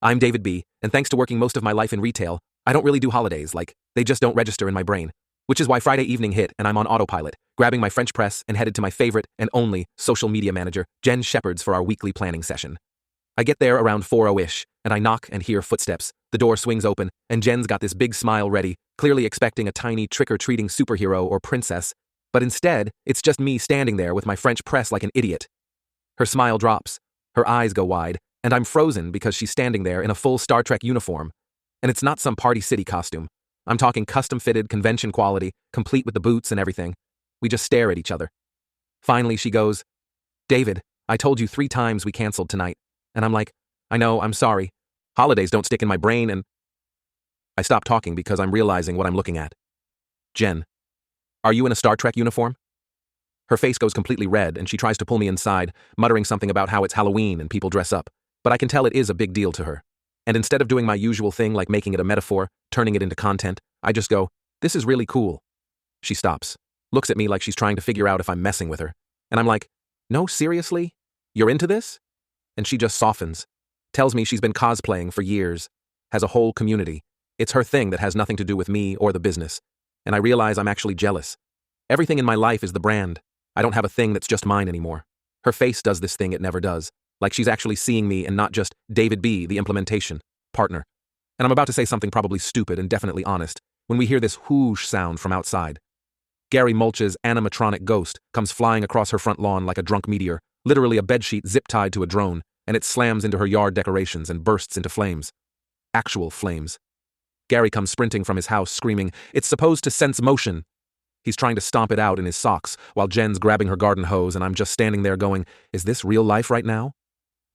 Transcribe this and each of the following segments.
I'm David B., and thanks to working most of my life in retail, I don't really do holidays, they just don't register in my brain. Which is why Friday evening hit and I'm on autopilot, grabbing my French press and headed to my favorite and only social media manager, Jen Shepherd's, for our weekly planning session. I get there around 4:00-ish, and I knock and hear footsteps. The door swings open, and Jen's got this big smile ready, clearly expecting a tiny trick-or-treating superhero or princess. But instead, it's just me standing there with my French press like an idiot. Her smile drops, her eyes go wide, and I'm frozen because she's standing there in a full Star Trek uniform. And it's not some Party City costume. I'm talking custom-fitted, convention quality, complete with the boots and everything. We just stare at each other. Finally, she goes, "David, I told you 3 times we canceled tonight." And I'm like, "I know, I'm sorry. Holidays don't stick in my brain," and I stop talking because I'm realizing what I'm looking at. Jen, are you in a Star Trek uniform? Her face goes completely red and she tries to pull me inside, muttering something about how it's Halloween and people dress up. But I can tell it is a big deal to her. And instead of doing my usual thing like making it a metaphor, turning it into content, I just go, "This is really cool." She stops, looks at me like she's trying to figure out if I'm messing with her. And I'm like, "No, seriously? You're into this?" And she just softens, tells me she's been cosplaying for years, has a whole community. It's her thing that has nothing to do with me or the business. And I realize I'm actually jealous. Everything in my life is the brand. I don't have a thing that's just mine anymore. Her face does this thing it never does, like she's actually seeing me and not just David B., the implementation partner. And I'm about to say something probably stupid and definitely honest when we hear this whoosh sound from outside. Gary Mulch's animatronic ghost comes flying across her front lawn like a drunk meteor, literally a bedsheet zip-tied to a drone, and it slams into her yard decorations and bursts into flames. Actual flames. Gary comes sprinting from his house screaming, "It's supposed to sense motion." He's trying to stomp it out in his socks while Jen's grabbing her garden hose and I'm just standing there going, "Is this real life right now?"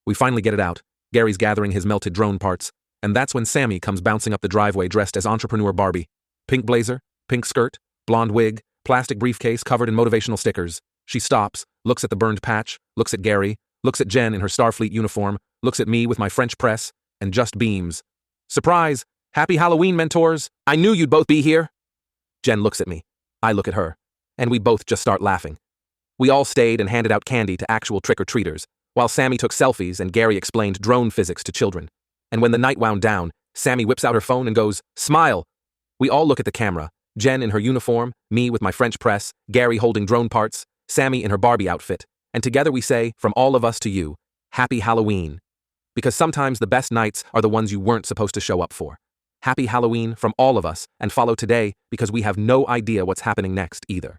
We finally get it out. Gary's gathering his melted drone parts, and that's when Sammy comes bouncing up the driveway dressed as entrepreneur Barbie. Pink blazer, pink skirt, blonde wig, plastic briefcase covered in motivational stickers. She stops, looks at the burned patch, looks at Gary, looks at Jen in her Starfleet uniform, looks at me with my French press, and just beams. "Surprise! Happy Halloween, mentors! I knew you'd both be here!" Jen looks at me. I look at her. And we both just start laughing. We all stayed and handed out candy to actual trick-or-treaters, while Sammy took selfies and Gary explained drone physics to children. And when the night wound down, Sammy whips out her phone and goes, "Smile!" We all look at the camera. Jen in her uniform, me with my French press, Gary holding drone parts, Sammy in her Barbie outfit. And together we say, from all of us to you, Happy Halloween. Because sometimes the best nights are the ones you weren't supposed to show up for. Happy Halloween from all of us, and follow today because we have no idea what's happening next either.